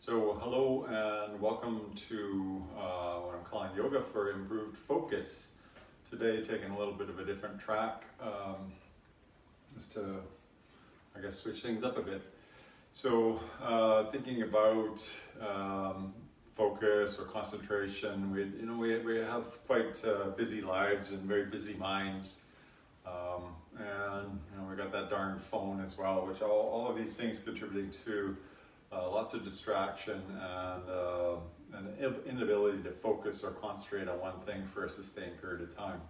So hello and welcome to what I'm calling Yoga for Improved Focus. Today taking a little bit of a different track, just to, I guess, switch things up a bit. So thinking about focus or concentration, we have quite busy lives and very busy minds. And we got that darn phone as well, which all of these things contributing to lots of distraction and an inability to focus or concentrate on one thing for a sustained period of time.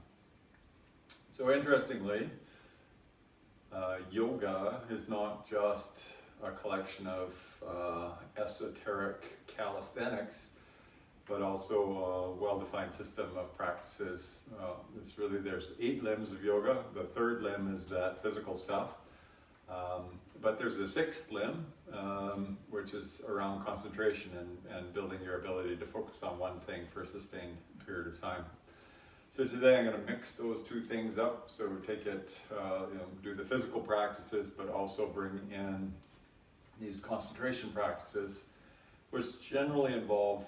So interestingly, yoga is not just a collection of esoteric calisthenics, but also a well-defined system of practices. There's 8 limbs of yoga. The third limb is that physical stuff. But there's a 6th limb, which is around concentration and building your ability to focus on one thing for a sustained period of time. So today I'm going to mix those two things up. So take it, do the physical practices, but also bring in these concentration practices, which generally involve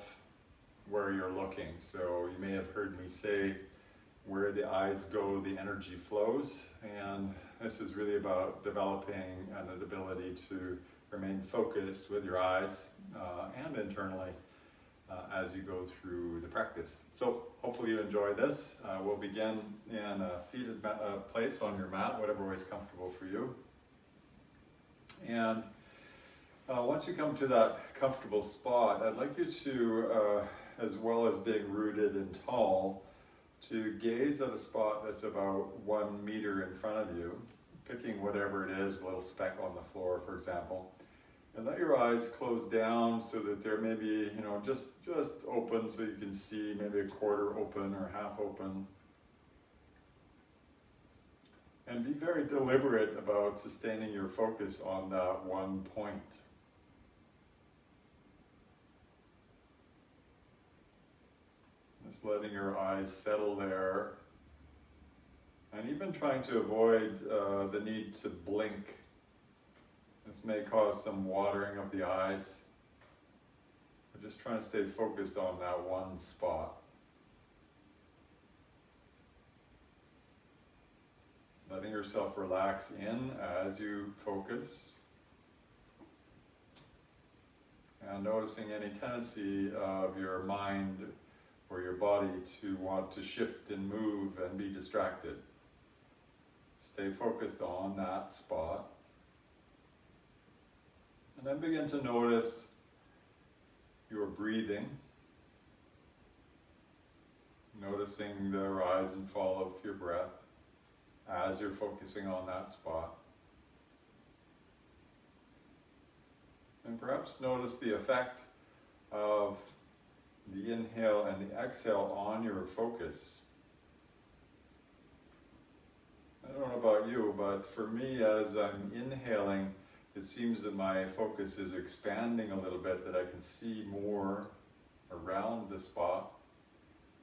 where you're looking. So you may have heard me say, where the eyes go, the energy flows, and this is really about developing an ability to remain focused with your eyes and internally as you go through the practice. So hopefully you enjoy this. We'll begin in a seated place on your mat, whatever way is comfortable for you. And once you come to that comfortable spot, I'd like you to, as well as being rooted and tall, to gaze at a spot that's about 1 meter in front of you, picking whatever it is, a little speck on the floor, for example, and let your eyes close down so that they're maybe, just open so you can see maybe a quarter open or half open. And be very deliberate about sustaining your focus on that one point. Just letting your eyes settle there, and even trying to avoid the need to blink. This may cause some watering of the eyes, but just trying to stay focused on that one spot. Letting yourself relax in as you focus, and noticing any tendency of your mind or your body to want to shift and move and be distracted. Stay focused on that spot. And then begin to notice your breathing. Noticing the rise and fall of your breath as you're focusing on that spot. And perhaps notice the effect of the inhale and the exhale on your focus. I don't know about you, but for me, as I'm inhaling, it seems that my focus is expanding a little bit, that I can see more around the spot.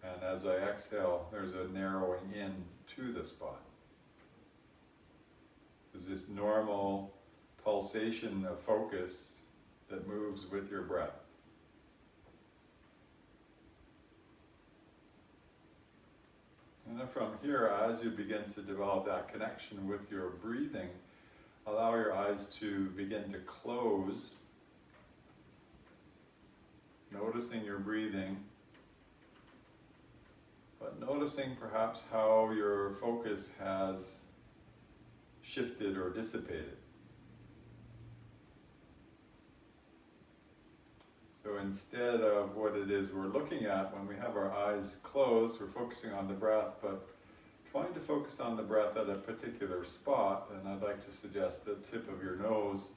And as I exhale, there's a narrowing in to the spot. There's this normal pulsation of focus that moves with your breath. And then from here, as you begin to develop that connection with your breathing, allow your eyes to begin to close, noticing your breathing, but noticing perhaps how your focus has shifted or dissipated. So instead of what it is we're looking at when we have our eyes closed, we're focusing on the breath, but trying to focus on the breath at a particular spot, and I'd like to suggest the tip of your nose.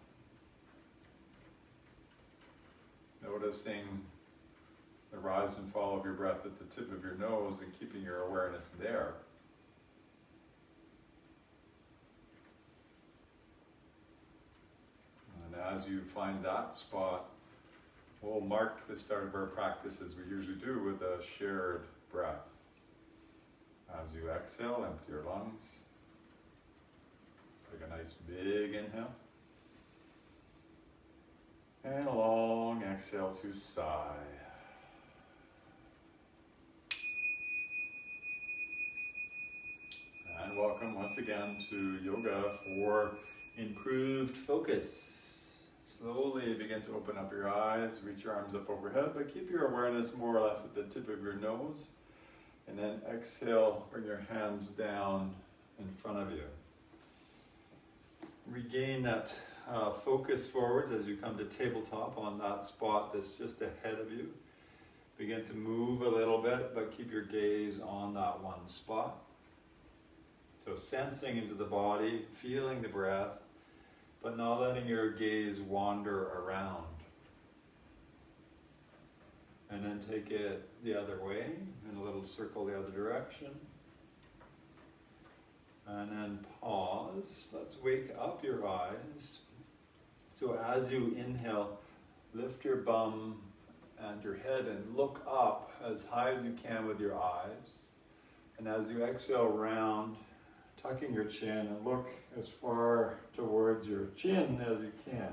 Noticing the rise and fall of your breath at the tip of your nose and keeping your awareness there. And as you find that spot, we'll mark the start of our practice as we usually do with a shared breath. As you exhale, empty your lungs. Take a nice big inhale. And a long exhale to sigh. And welcome once again to yoga for improved focus. Slowly begin to open up your eyes, reach your arms up overhead, but keep your awareness more or less at the tip of your nose. And then exhale, bring your hands down in front of you. Regain that focus forwards as you come to tabletop on that spot that's just ahead of you. Begin to move a little bit, but keep your gaze on that one spot. So sensing into the body, feeling the breath, but not letting your gaze wander around. And then take it the other way, in a little circle the other direction. And then pause. Let's wake up your eyes. So as you inhale, lift your bum and your head and look up as high as you can with your eyes. And as you exhale, round, tucking your chin and look as far towards your chin as you can.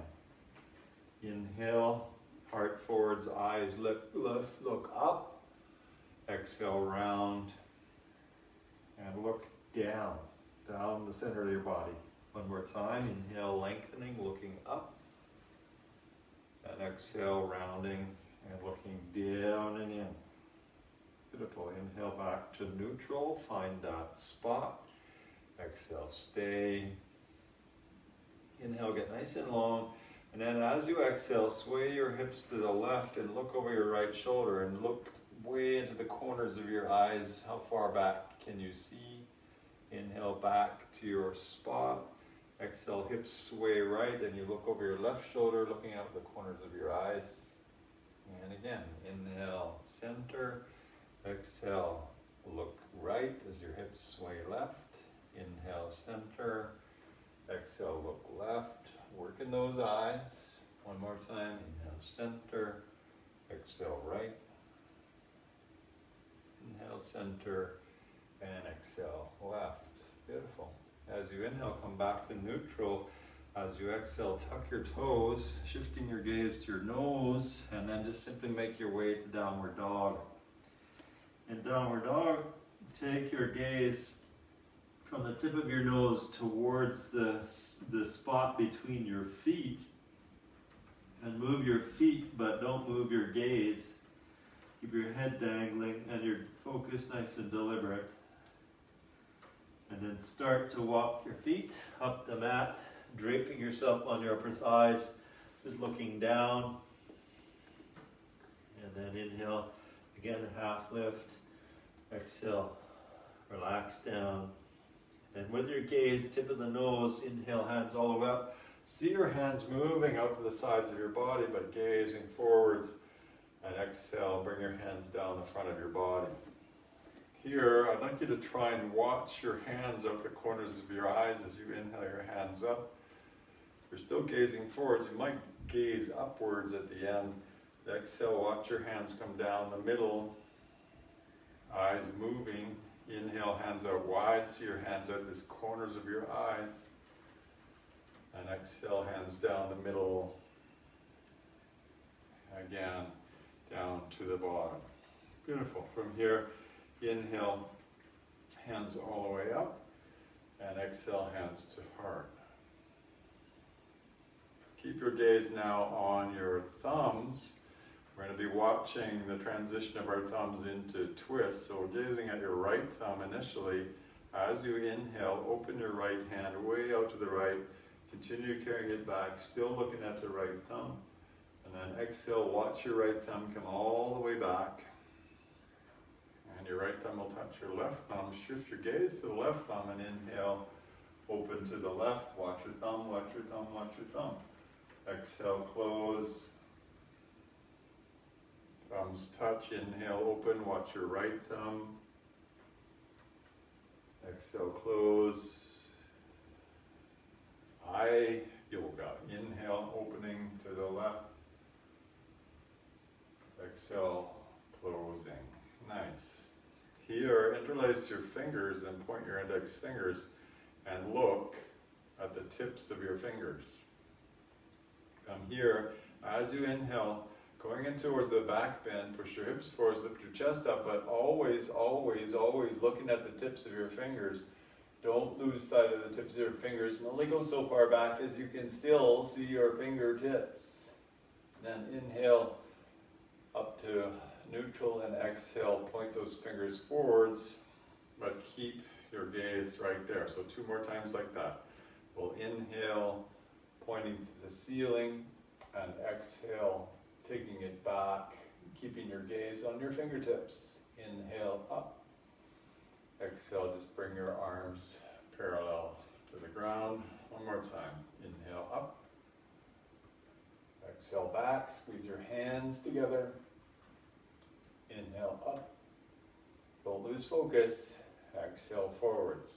Inhale, heart forwards, eyes lift, look up. Exhale, round, and look down the center of your body. One more time, inhale, lengthening, looking up. And exhale, rounding and looking down and in. Beautiful. Inhale back to neutral, find that spot. Exhale, stay. Inhale, get nice and long. And then as you exhale, sway your hips to the left and look over your right shoulder and look way into the corners of your eyes. How far back can you see? Inhale back to your spot. Exhale, hips sway right and you look over your left shoulder, looking out the corners of your eyes. And again, inhale, center. Exhale, look right as your hips sway left. Inhale, center. Exhale, look left. Working those eyes. One more time. Inhale, center. Exhale, right. Inhale, center. And exhale, left. Beautiful. As you inhale, come back to neutral. As you exhale, tuck your toes, shifting your gaze to your nose, and then just simply make your way to downward dog. In downward dog, take your gaze from the tip of your nose towards the spot between your feet, and move your feet, but don't move your gaze. Keep your head dangling and your focus nice and deliberate. And then start to walk your feet up the mat, draping yourself on your upper thighs, just looking down. And then inhale, again half lift. Exhale, relax down. And with your gaze, tip of the nose, inhale, hands all the way up. See your hands moving out to the sides of your body, but gazing forwards. And exhale, bring your hands down the front of your body. Here, I'd like you to try and watch your hands out the corners of your eyes as you inhale your hands up. You're still gazing forwards. You might gaze upwards at the end. Exhale, watch your hands come down the middle. Eyes moving. Inhale, hands out wide. See your hands out the corners of your eyes. And exhale, hands down the middle. Again, down to the bottom. Beautiful. From here, inhale, hands all the way up. And exhale, hands to heart. Keep your gaze now on your thumbs. We're going to be watching the transition of our thumbs into twists. So we're gazing at your right thumb initially. As you inhale, open your right hand way out to the right. Continue carrying it back, still looking at the right thumb. And then exhale, watch your right thumb come all the way back. And your right thumb will touch your left thumb. Shift your gaze to the left thumb and inhale, open to the left. Watch your thumb, watch your thumb, watch your thumb. Exhale, close. Thumbs touch, inhale, open, watch your right thumb. Exhale, close. Eye yoga. Inhale, opening to the left. Exhale, closing. Nice. Here, interlace your fingers and point your index fingers and look at the tips of your fingers. Here, as you inhale, Going in towards the back bend, push your hips forward, lift your chest up, but always, always, always looking at the tips of your fingers. Don't lose sight of the tips of your fingers, and only go so far back as you can still see your fingertips. Then inhale up to neutral and exhale, point those fingers forwards, but keep your gaze right there. So 2 more times like that. We'll inhale, pointing to the ceiling, and exhale, taking it back, keeping your gaze on your fingertips. Inhale up. Exhale, just bring your arms parallel to the ground. 1 more time. Inhale up. Exhale back, squeeze your hands together. Inhale up. Don't lose focus. Exhale forwards.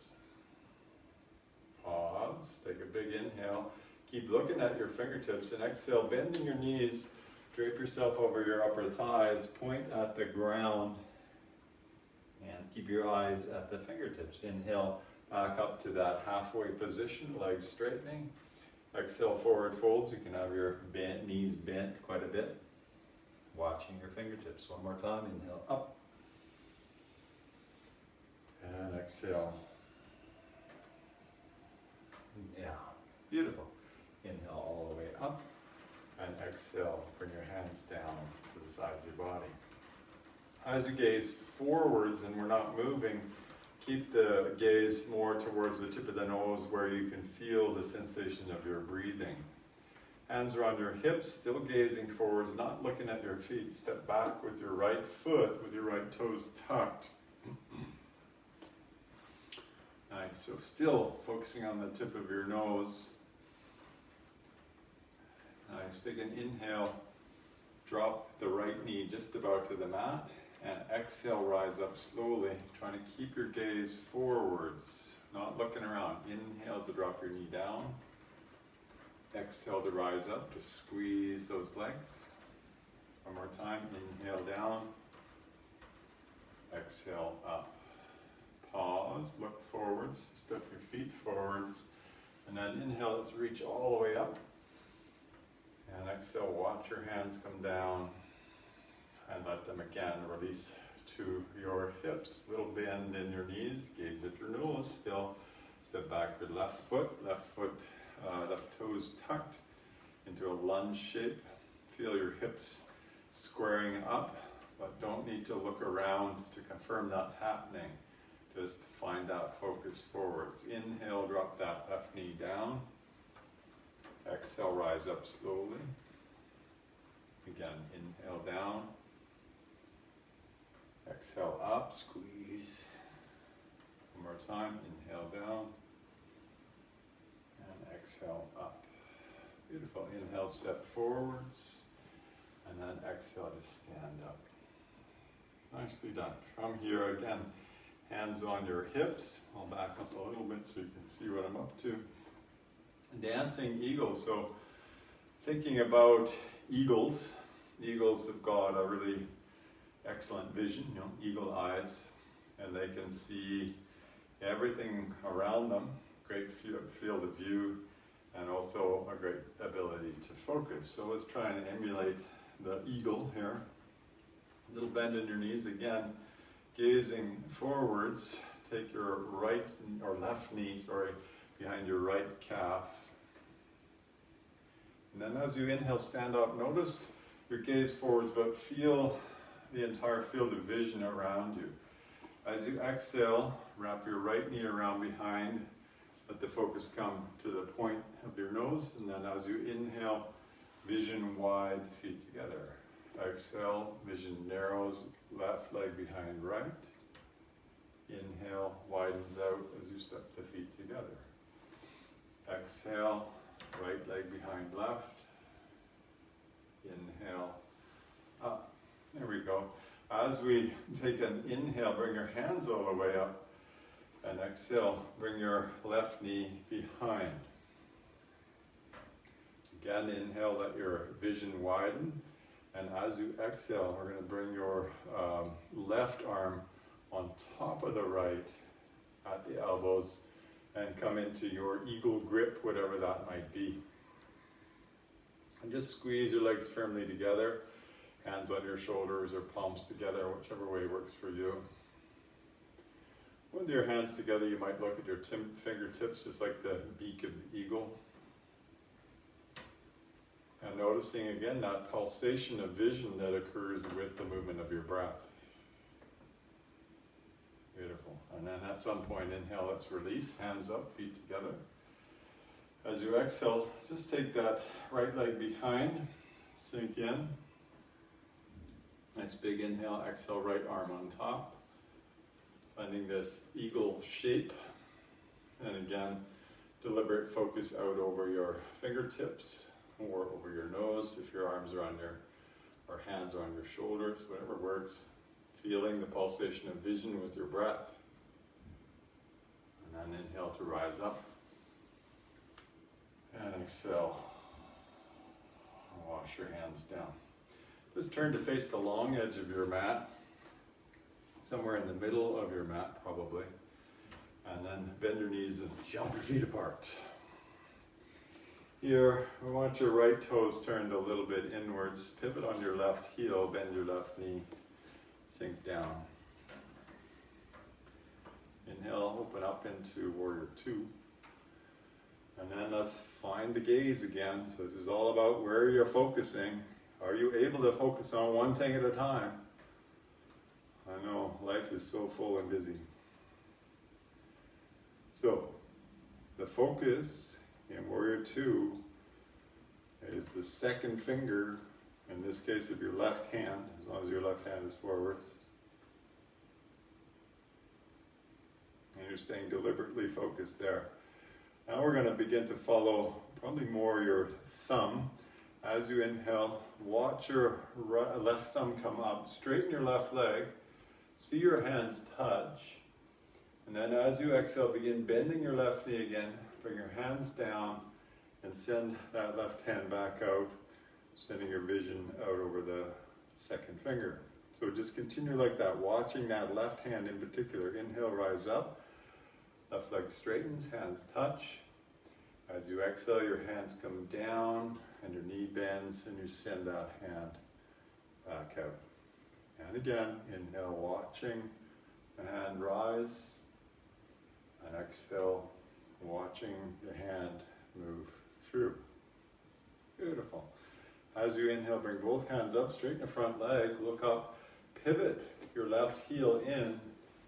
Pause, take a big inhale. Keep looking at your fingertips and exhale, bending your knees. Drape yourself over your upper thighs, point at the ground, and keep your eyes at the fingertips. Inhale, back up to that halfway position, legs straightening. Exhale, forward folds. You can have your knees bent quite a bit. Watching your fingertips. 1 more time. Inhale up. And exhale. Yeah, beautiful. Inhale all the way up. And exhale, bring your hands down to the sides of your body. As you gaze forwards and we're not moving, keep the gaze more towards the tip of the nose where you can feel the sensation of your breathing. Hands are on your hips, still gazing forwards, not looking at your feet. Step back with your right foot, with your right toes tucked. Nice, so still focusing on the tip of your nose. Nice, take an inhale, drop the right knee just about to the mat, and exhale, rise up slowly, trying to keep your gaze forwards, not looking around. Inhale to drop your knee down. Exhale to rise up, to squeeze those legs. 1 more time, inhale down. Exhale up. Pause, look forwards, step your feet forwards, and then inhale, let's reach all the way up. And exhale, watch your hands come down and let them again release to your hips. Little bend in your knees, gaze at your nose still. Step back with left toes tucked into a lunge shape. Feel your hips squaring up, but don't need to look around to confirm that's happening. Just find that focus forwards. Inhale, drop that left knee down. Exhale, rise up slowly. Again, inhale down. Exhale up, squeeze. 1 more time, inhale down. And exhale up. Beautiful. Inhale, step forwards. And then exhale to stand up. Nicely done. From here again, hands on your hips. I'll back up a little bit so you can see what I'm up to. Dancing eagles. So thinking about eagles. Eagles have got a really excellent vision, eagle eyes, and they can see everything around them. Great field of view, and also a great ability to focus. So let's try and emulate the eagle here. A little bend in your knees again, gazing forwards. Take your right or left knee, behind your right calf. And then as you inhale, stand up. Notice your gaze forwards, but feel the entire field of vision around you. As you exhale, wrap your right knee around behind. Let the focus come to the point of your nose. And then as you inhale, vision wide, feet together. Exhale, vision narrows, left leg behind right. Inhale, widens out as you step the feet together. Exhale, right leg behind left. Inhale, up. There we go. As we take an inhale, bring your hands all the way up. And exhale, bring your left knee behind. Again, inhale, let your vision widen. And as you exhale, we're going to bring your left arm on top of the right at the elbows and come into your eagle grip, whatever that might be. And just squeeze your legs firmly together. hands on your shoulders or palms together, whichever way works for you. With your hands together, you might look at your fingertips just like the beak of the eagle. And noticing again that pulsation of vision that occurs with the movement of your breath. Beautiful. And then at some point, inhale, let's release. Hands up, feet together. As you exhale, just take that right leg behind, sink in. Nice big inhale, exhale, right arm on top. Finding this eagle shape. And again, deliberate focus out over your fingertips or over your nose if your arms are on your, or hands are on your shoulders, whatever works. Feeling the pulsation of vision with your breath. And then inhale to rise up. And exhale. Wash your hands down. Just turn to face the long edge of your mat. Somewhere in the middle of your mat, probably. And then bend your knees and jump your feet apart. Here, we want your right toes turned a little bit inwards. Pivot on your left heel, bend your left knee, sink down. Inhale, open up into Warrior Two. And then let's find the gaze again. So this is all about where you're focusing. Are you able to focus on one thing at a time? I know, life is so full and busy. So, the focus in Warrior Two is the second finger, in this case of your left hand, as long as your left hand is forwards. And you're staying deliberately focused there. Now we're going to begin to follow probably more your thumb. As you inhale, watch your left thumb come up, straighten your left leg, see your hands touch, and then as you exhale, begin bending your left knee again, bring your hands down, and send that left hand back out, sending your vision out over the second finger. So just continue like that, watching that left hand in particular. Inhale, rise up, left leg straightens, hands touch. As you exhale, your hands come down, and your knee bends, and you send that hand back out. And again, inhale, watching the hand rise, and exhale, watching the hand move through. Beautiful. As you inhale, bring both hands up, straighten the front leg, look up, pivot your left heel in,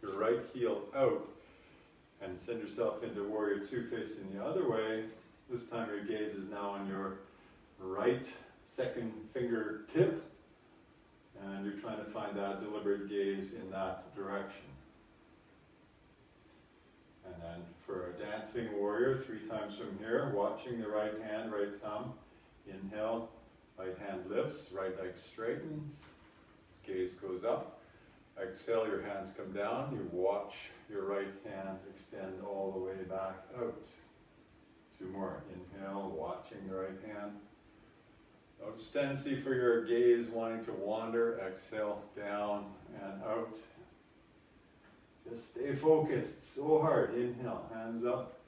your right heel out, and send yourself into Warrior Two facing the other way. This time your gaze is now on your right second finger tip, and you're trying to find that deliberate gaze in that direction. And then for a dancing warrior, 3 times from here, watching the right hand, right thumb. Inhale, right hand lifts, right leg straightens, gaze goes up. Exhale, your hands come down, you watch your right hand extend all the way back out. 2 more. Inhale, watching the right hand. Notice tendency for your gaze wanting to wander. Exhale, down and out. Just stay focused so hard. Inhale, hands up.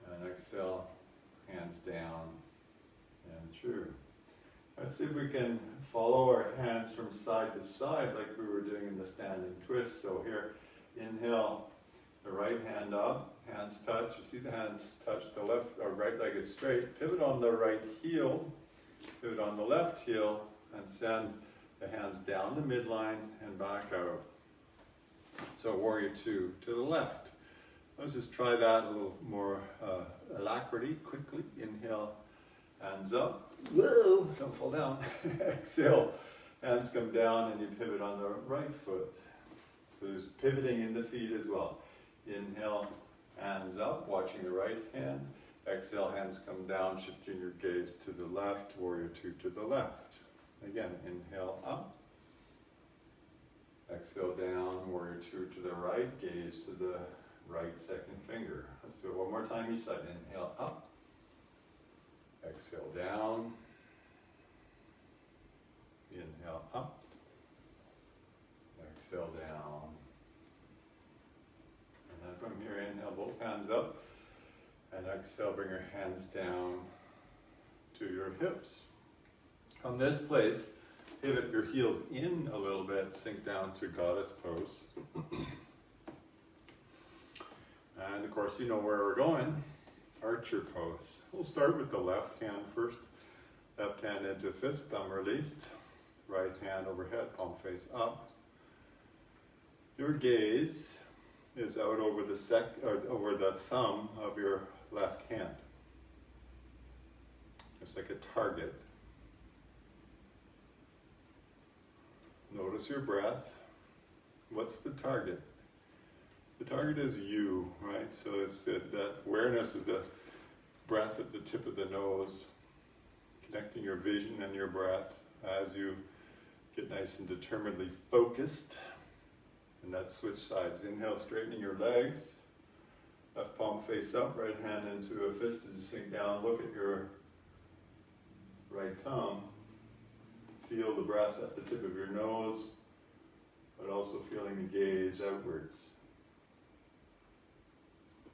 And exhale, hands down and through. Let's see if we can follow our hands from side to side like we were doing in the standing twist. So here, inhale, the right hand up, hands touch. You see the hands touch, the left or right leg is straight. Pivot on the right heel, pivot on the left heel, and send the hands down the midline and back out. So Warrior Two to the left. Let's just try that a little more alacrity, quickly. Inhale, hands up. Whoa, don't fall down. Exhale, hands come down and you pivot on the right foot. So there's pivoting in the feet as well. Inhale, hands up, watching the right hand. Exhale, hands come down, shifting your gaze to the left, Warrior Two to the left. Again, inhale up. Exhale down, Warrior Two to the right, gaze to the right second finger. Let's do it one more time each side. Inhale up. Exhale down. Inhale up. Exhale down. And then from here, inhale both hands up. And exhale, bring your hands down to your hips. From this place, pivot your heels in a little bit, sink down to goddess pose. And of course, you know where we're going, archer pose. We'll start with the left hand first. Left hand into fist, thumb released. Right hand overhead, palm face up. Your gaze is out over over the thumb of your left hand. It's like a target. Notice your breath. What's the target? The target is you, right? So it's that awareness of the breath at the tip of the nose, connecting your vision and your breath as you get nice and determinedly focused. And that's switch sides. Inhale, straightening your legs. Left palm face up, right hand into a fist as you sink down. Look at your right thumb. Feel the breath at the tip of your nose, but also feeling the gaze outwards.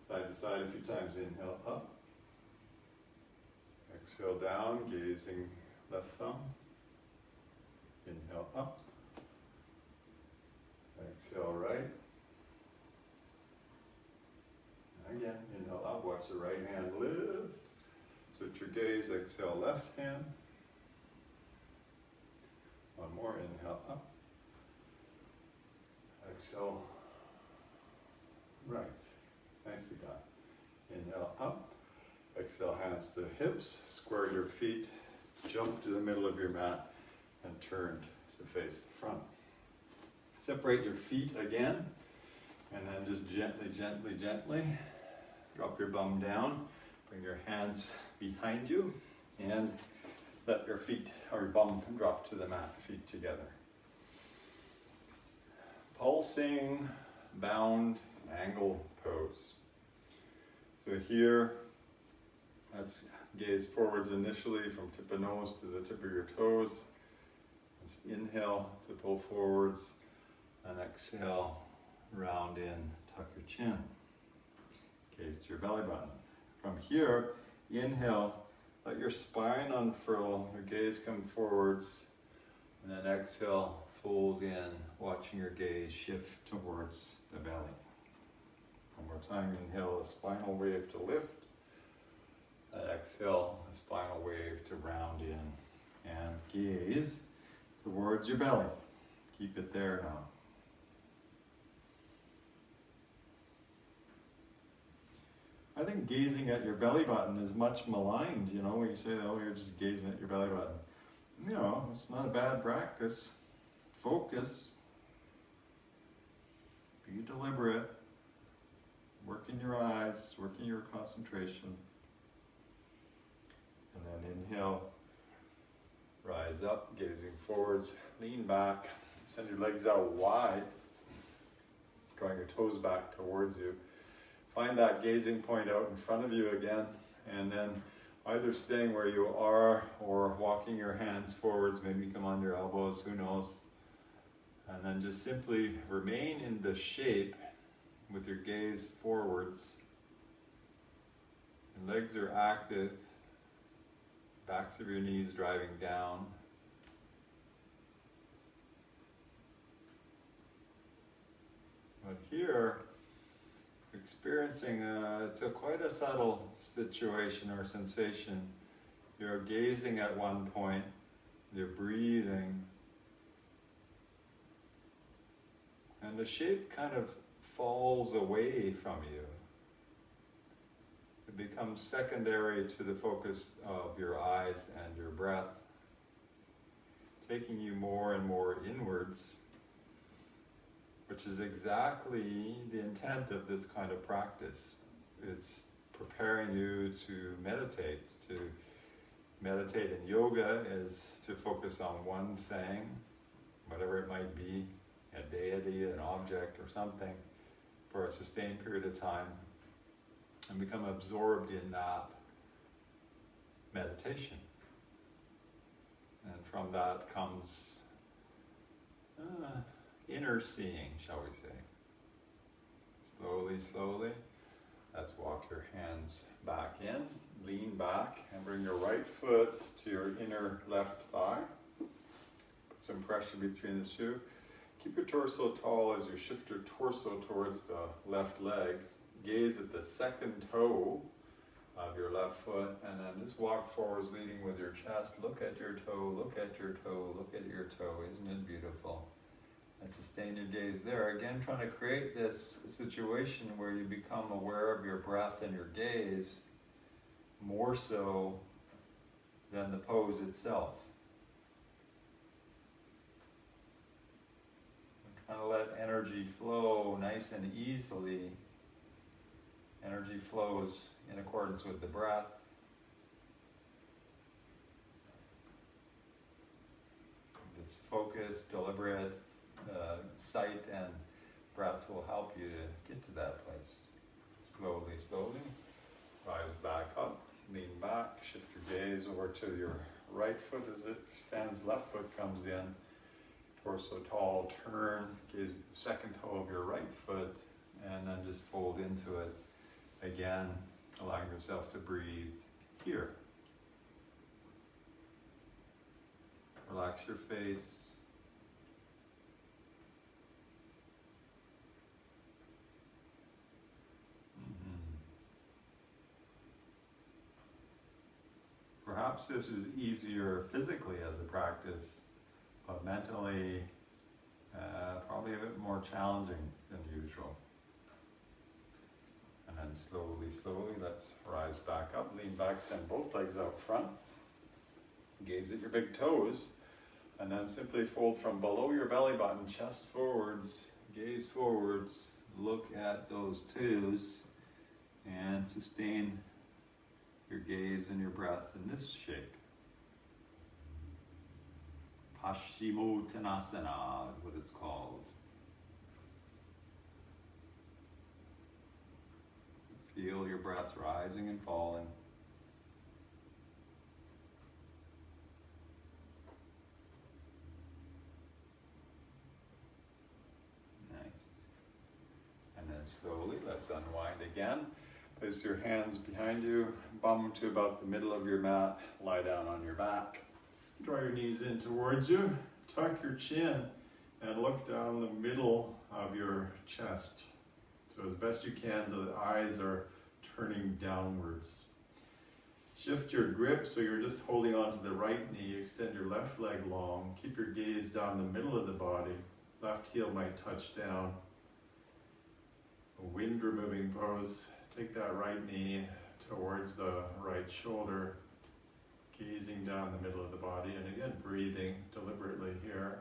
Side to side a few times. Inhale up. Exhale down, gazing left thumb. Inhale up. Exhale right. Again, inhale up, watch the right hand lift. Switch your gaze, exhale left hand. One more, inhale up. Exhale right. Nicely done. Inhale up. Exhale, hands to hips. Square your feet. Jump to the middle of your mat and turn to face the front. Separate your feet again. And then just gently, gently, gently drop your bum down. Bring your hands behind you and let your feet or your bum drop to the mat, feet together. Pulsing, bound, angle pose. So here, let's gaze forwards initially from tip of nose to the tip of your toes. Let's inhale to pull forwards and exhale, round in, tuck your chin. Gaze to your belly button. From here, inhale, let your spine unfurl, your gaze come forwards, and then exhale, fold in, watching your gaze shift towards the belly. One more time, inhale, a spinal wave to lift, and exhale, a spinal wave to round in, and gaze towards your belly. Keep it there now. I think gazing at your belly button is much maligned, you know, when you say, oh, you're just gazing at your belly button. You know, it's not a bad practice. Focus. Be deliberate. Work in your eyes, work in your concentration. And then inhale, rise up, gazing forwards, lean back, send your legs out wide, drawing your toes back towards you. Find that gazing point out in front of you again, and then either staying where you are or walking your hands forwards, maybe come on your elbows, who knows. And then just simply remain in the shape with your gaze forwards. Your legs are active, backs of your knees driving down. But here, experiencing, it's quite a subtle situation or sensation. You're gazing at one point, you're breathing, and the shape kind of falls away from you. It becomes secondary to the focus of your eyes and your breath, taking you more and more inwards, which is exactly the intent of this kind of practice. It's preparing you to meditate. To meditate in yoga is to focus on one thing, whatever it might be, a deity, an object, or something, for a sustained period of time, and become absorbed in that meditation. And from that comes inner seeing, shall we say. Slowly, slowly, Let's walk your hands back in, lean back, and bring your right foot to your inner left thigh. Put some pressure between the two. Keep your torso tall as you shift your torso towards the left leg. Gaze at the second toe of your left foot, and then just walk forwards, leading with your chest. Look at your toe, look at your toe, look at your toe. Isn't it beautiful? And sustain your gaze there. Again, trying to create this situation where you become aware of your breath and your gaze more so than the pose itself. And trying to let energy flow nice and easily. Energy flows in accordance with the breath. This focused, deliberate sight and breath will help you to get to that place. Slowly, slowly. Rise back up, lean back, shift your gaze over to your right foot as it extends, left foot comes in. Torso tall, turn, gaze at the second toe of your right foot, and then just fold into it. Again, allowing yourself to breathe here. Relax your face. Perhaps this is easier physically as a practice, but mentally probably a bit more challenging than usual. And then slowly, slowly, let's rise back up, lean back, send both legs out front. Gaze at your big toes, and then simply fold from below your belly button, chest forwards, gaze forwards, look at those toes, and sustain your gaze and your breath in this shape. Paschimottanasana is what it's called. Feel your breath rising and falling. Nice. And then slowly, let's unwind again. Place your hands behind you, bum to about the middle of your mat, lie down on your back. Draw your knees in towards you, tuck your chin, and look down the middle of your chest. So as best you can, the eyes are turning downwards. Shift your grip so you're just holding on to the right knee, extend your left leg long, keep your gaze down the middle of the body, left heel might touch down. A wind removing pose. Take that right knee towards the right shoulder, gazing down the middle of the body, and again breathing deliberately here.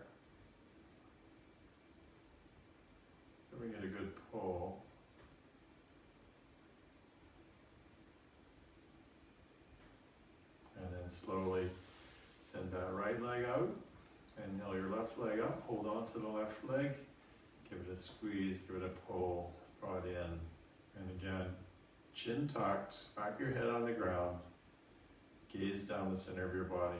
Giving it a good pull. And then slowly send that right leg out, inhale your left leg up, hold on to the left leg, give it a squeeze, give it a pull, draw it in. And again, chin tucked, back your head on the ground, gaze down the center of your body.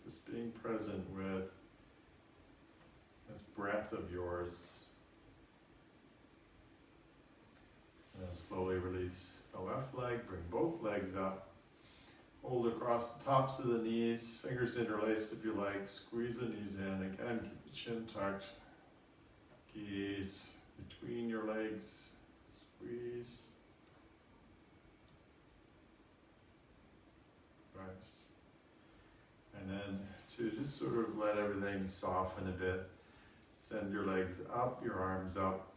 Just being present with this breath of yours. And then slowly release the left leg, bring both legs up. Hold across the tops of the knees, fingers interlaced if you like, squeeze the knees in, again keep the chin tucked, gaze between your legs, squeeze, nice. And then to just sort of let everything soften a bit, send your legs up, your arms up,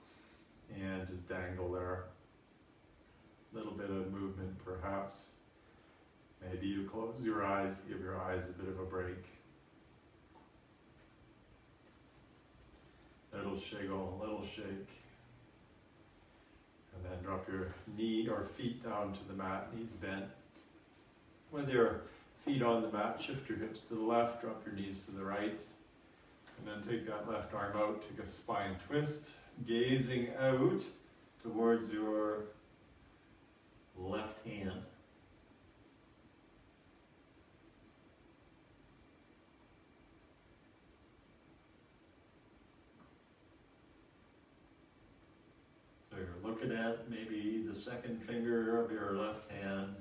and just dangle there. A little bit of movement perhaps. Maybe you close your eyes, give your eyes a bit of a break. Little shiggle, little shake. And then drop your knee or feet down to the mat, knees bent. With your feet on the mat, shift your hips to the left, drop your knees to the right. And then take that left arm out, take a spine twist, gazing out towards your left hand. looking at maybe the second finger of your left hand,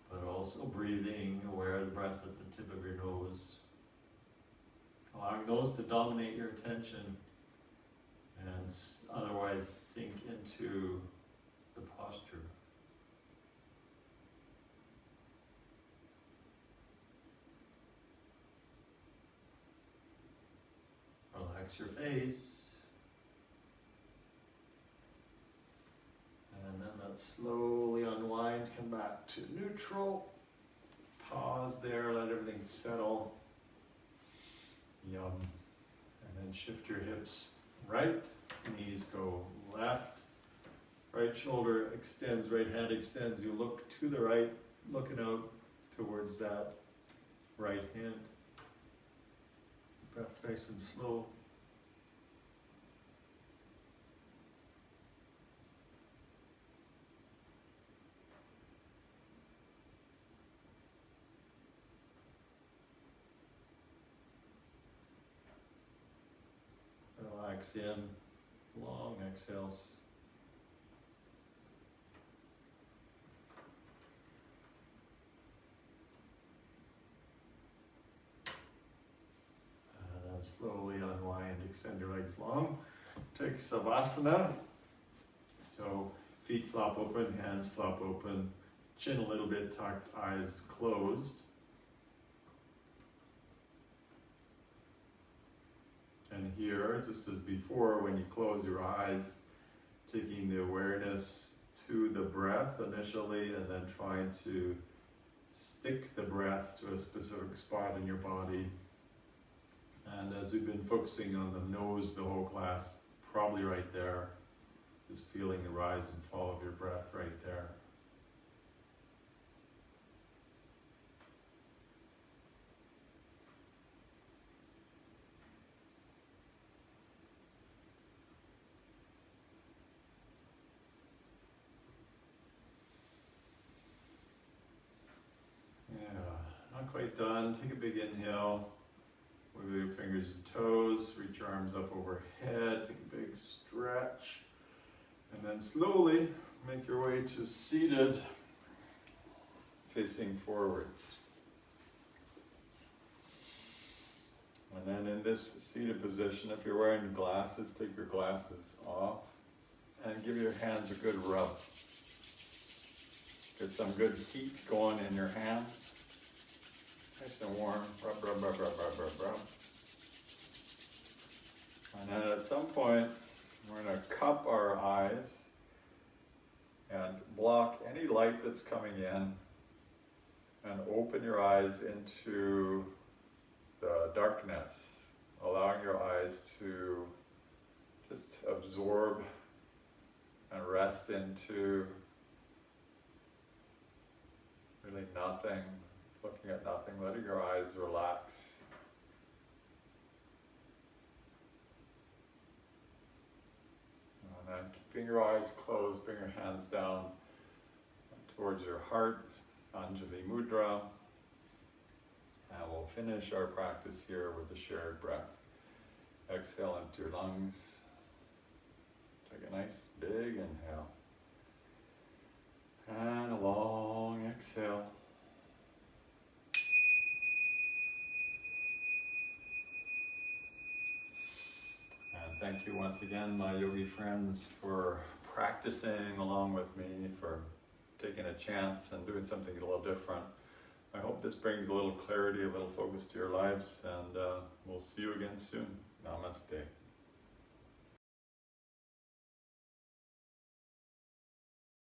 but also breathing, aware of the breath at the tip of your nose. Allowing those to dominate your attention and otherwise sink into the posture. Relax your face. And then let's slowly unwind, come back to neutral. Pause there, let everything settle. Yum. And then shift your hips right, knees go left. Right shoulder extends, right hand extends. You look to the right, looking out towards that right hand. Breath nice and slow. Relax in, long exhales. And then slowly unwind, extend your legs long. Take Savasana. So feet flop open, hands flop open, chin a little bit tucked, eyes closed. And here, just as before, when you close your eyes, taking the awareness to the breath initially, and then trying to stick the breath to a specific spot in your body. And as we've been focusing on the nose the whole class, probably right there, just feeling the rise and fall of your breath right there. Not quite done. Take a big inhale. Wiggle your fingers and toes. Reach your arms up overhead. Take a big stretch. And then slowly make your way to seated, facing forwards. And then in this seated position, if you're wearing glasses, take your glasses off and give your hands a good rub. Get some good heat going in your hands. Nice and warm. Rub, rub, rub, rub, rub, rub, rub. And then at some point, we're going to cup our eyes and block any light that's coming in and open your eyes into the darkness, allowing your eyes to just absorb and rest into really nothing, looking at nothing, letting your eyes relax. And then keeping your eyes closed, bring your hands down towards your heart, Anjali Mudra. And we'll finish our practice here with a shared breath. Exhale into your lungs. Take a nice big inhale. And a long exhale. And thank you once again, my yogi friends, for practicing along with me, for taking a chance and doing something a little different. I hope this brings a little clarity, a little focus to your lives, and we'll see you again soon. Namaste.